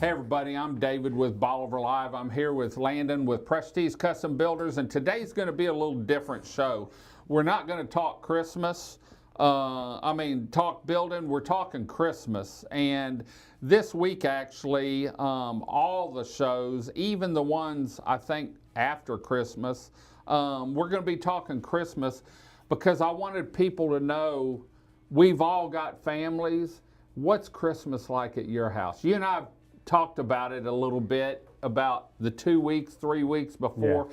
Hey everybody, I'm David with Bolivar Live. I'm here with Landon with Prestige Custom Builders, and today's going to be a little different show. We're not going to talk Christmas. Talk building. We're talking Christmas. And this week, actually, all the shows, even the ones I think after Christmas, we're going to be talking Christmas because I wanted people to know we've all got families. What's Christmas like at your house? You and I have talked about it a little bit about the 2 weeks, 3 weeks before,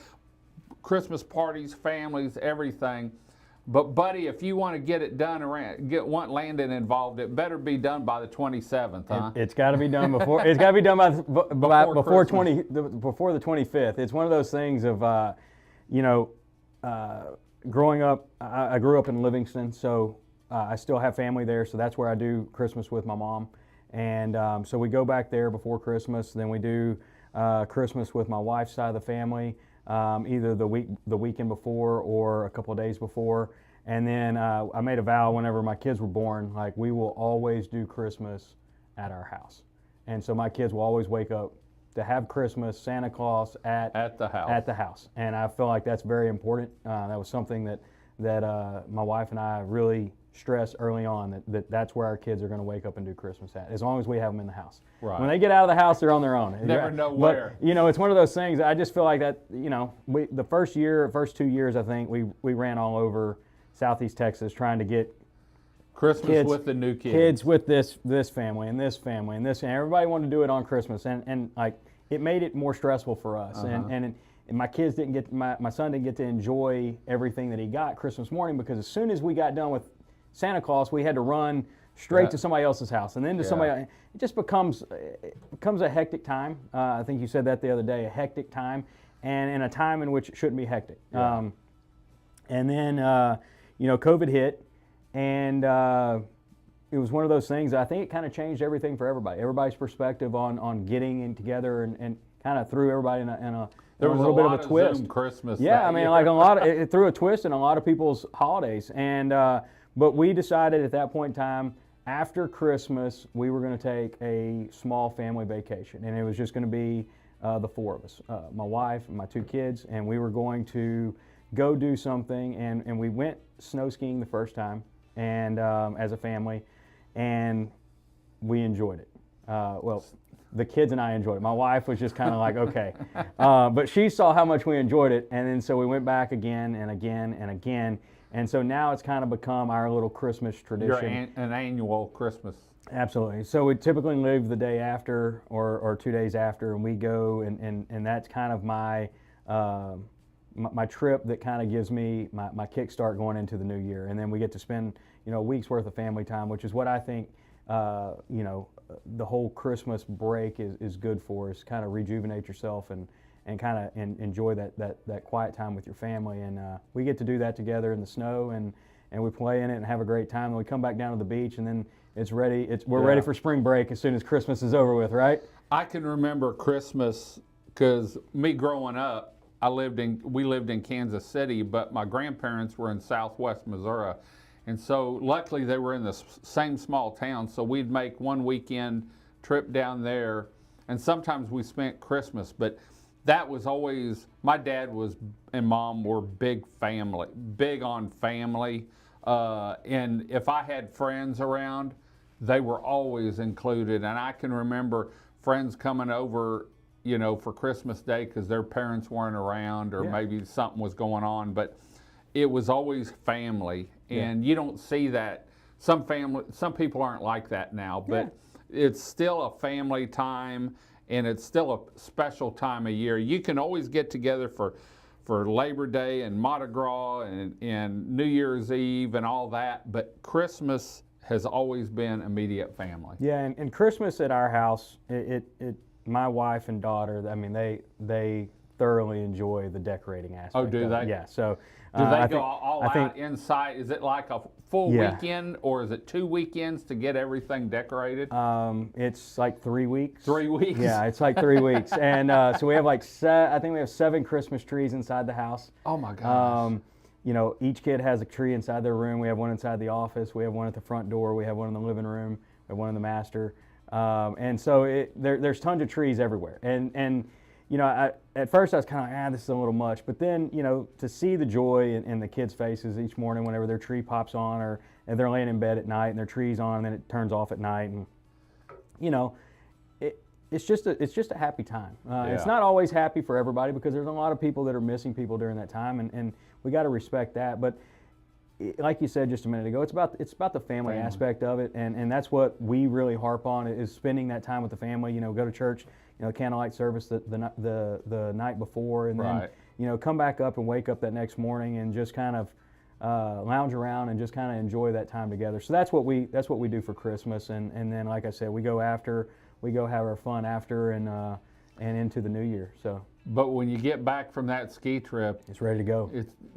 Christmas parties, families, everything. But buddy, if you want to get it done want Landon involved, it better be done by the 27th, huh? It's got to be done before. It's got to be done before the 25th. It's one of those things of, growing up. I grew up in Livingston, so I still have family there. So that's where I do Christmas with my mom. And so we go back there before Christmas. Then we do Christmas with my wife's side of the family, either the weekend before or a couple of days before. And then I made a vow whenever my kids were born, like we will always do Christmas at our house. And so my kids will always wake up to have Christmas, Santa Claus at the house. And I feel like that's very important. That was something that my wife and I really stress early on, that's where our kids are going to wake up and do Christmas at, as long as we have them in the house. Right. When they get out of the house, they're on their own. Never know where. But, it's one of those things. I just feel like that, the first 2 years, I think, we ran all over Southeast Texas trying to get Christmas with the new kids. Kids with this family and this family and this, and everybody wanted to do it on Christmas. And like, it made it more stressful for us. And my kids didn't get, my son didn't get to enjoy everything that he got Christmas morning, because as soon as we got done with Santa Claus, we had to run straight to somebody else's house, and then to somebody else. It just becomes a hectic time. I think you said that the other day, a hectic time, and in a time in which it shouldn't be hectic. Yeah. And then, COVID hit, and it was one of those things. I think it kind of changed everything for everybody. Everybody's perspective on getting in together, and kind of threw everybody in a there was little bit of a twist. Zoom Christmas. Yeah, it threw a twist in a lot of people's holidays, and. But we decided at that point in time, after Christmas, we were going to take a small family vacation. And it was just going to be the four of us, my wife and my two kids. And we were going to go do something. And we went snow skiing the first time, and as a family. And we enjoyed it. The kids and I enjoyed it. My wife was just kind of like, okay. But she saw how much we enjoyed it. And then so we went back again and again and again. And so now it's kind of become our little Christmas tradition. An annual Christmas. Absolutely. So we typically leave the day after or 2 days after, and we go, and that's kind of my trip that kind of gives me my kickstart going into the new year. And then we get to spend a week's worth of family time, which is what I think the whole Christmas break is good for, is kind of rejuvenate yourself and kind of enjoy that quiet time with your family. And we get to do that together in the snow, and we play in it and have a great time. And we come back down to the beach, and then we're ready for spring break as soon as Christmas is over with, right? I can remember Christmas because me growing up, we lived in Kansas City, but my grandparents were in Southwest Missouri. And so luckily they were in the same small town, so we'd make one weekend trip down there, and sometimes we spent Christmas. But that was always, my dad and mom were big on family. And if I had friends around, they were always included. And I can remember friends coming over, for Christmas Day because their parents weren't around, or maybe something was going on. But it was always family. And you don't see that. Some people aren't like that now, but it's still a family time. And it's still a special time of year. You can always get together for Labor Day and Mardi Gras and New Year's Eve and all that, but Christmas has always been immediate family. Yeah, and Christmas at our house, my wife and daughter, they thoroughly enjoy the decorating aspect. Oh, do they? Yeah, so do they go all out inside? Is it like a full weekend, or is it 2 weekends to get everything decorated? It's like 3 weeks. 3 weeks? Yeah, it's like 3 weeks. And so we have I think we have 7 Christmas trees inside the house. Oh my gosh. Each kid has a tree inside their room. We have one inside the office. We have one at the front door. We have one in the living room. We have one in the master. And so there's tons of trees everywhere. And at first I was kind of this is a little much, but then to see the joy in the kids' faces each morning whenever their tree pops on, or and they're laying in bed at night and their tree's on and then it turns off at night, and it's just a happy time. It's not always happy for everybody because there's a lot of people that are missing people during that time, and we got to respect that. But like you said just a minute ago, it's about the family aspect of it, and that's what we really harp on, is spending that time with the family. Go to church, candlelight service the night before, and then come back up and wake up that next morning and just kind of lounge around and just kind of enjoy that time together. So that's what we do for Christmas, and then like I said, we go have our fun after and into the new year. So. But when you get back from that ski trip, it's ready to go.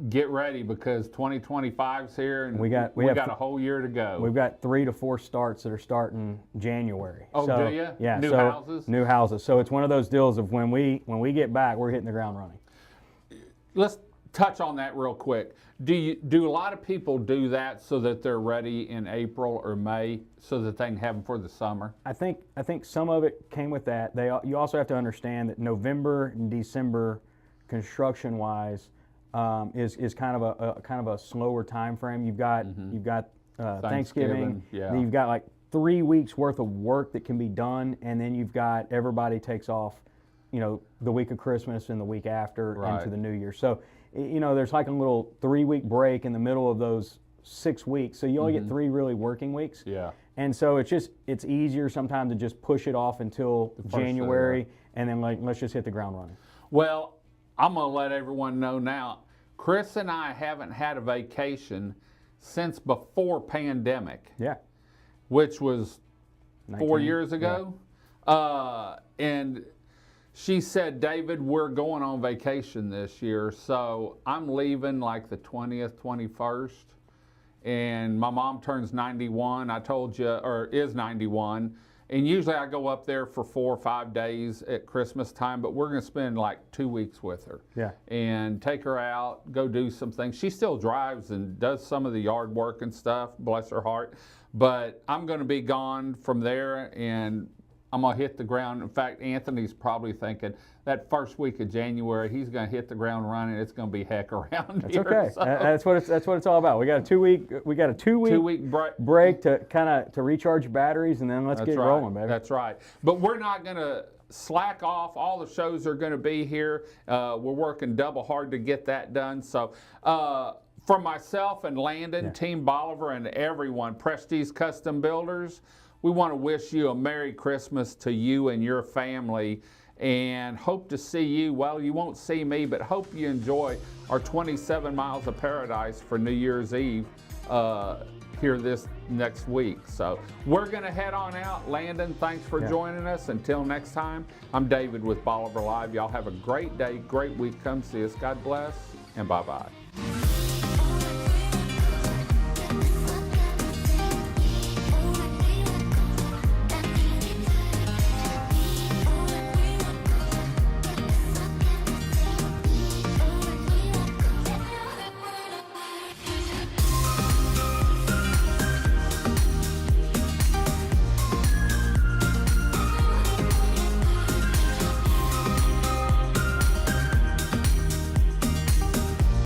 Get ready, because 2025's here, and we got a whole year to go. We've got 3 to 4 starts that are starting January. Oh, so, do you? Yeah. New houses? New houses. So it's one of those deals of when we get back, we're hitting the ground running. Let's touch on that real quick. Do a lot of people do that so that they're ready in April or May so that they can have them for the summer? I think some of it came with that. You also have to understand that November and December, construction-wise, is kind of a slower time frame. You've got Thanksgiving. Yeah. Then you've got like 3 weeks worth of work that can be done, and then you've got everybody takes off, the week of Christmas and the week after into the new year. So. There's like a little 3-week break in the middle of those 6 weeks. So you only get 3 really working weeks. Yeah. And so it's easier sometimes to just push it off until January, and then let's just hit the ground running. Well, I'm going to let everyone know now, Chris and I haven't had a vacation since before pandemic. Yeah. Which was 4 years ago. Yeah. And she said, David, we're going on vacation this year, so I'm leaving like the 20th, 21st, and my mom turns 91, I told you, or is 91, and usually I go up there for 4 or 5 days at Christmas time, but we're going to spend like 2 weeks with her. Yeah. And take her out, go do some things. She still drives and does some of the yard work and stuff, bless her heart, but I'm going to be gone from there, and I'm going to hit the ground. In fact, Anthony's probably thinking that first week of January, he's going to hit the ground running. It's going to be heck around here. That's okay. So. That's what it's all about. We got a 2 week break to kind of recharge batteries, and then let's get rolling, baby. That's right. But we're not going to slack off. All the shows are going to be here. We're working double hard to get that done. So for myself and Landon, Team Bolivar, and everyone, Prestige Custom Builders, we want to wish you a Merry Christmas to you and your family, and hope to see you. Well, you won't see me, but hope you enjoy our 27 Miles of Paradise for New Year's Eve here this next week. So we're going to head on out. Landon, thanks for joining us. Until next time, I'm David with Bolivar Live. Y'all have a great day, great week. Come see us. God bless, and bye-bye.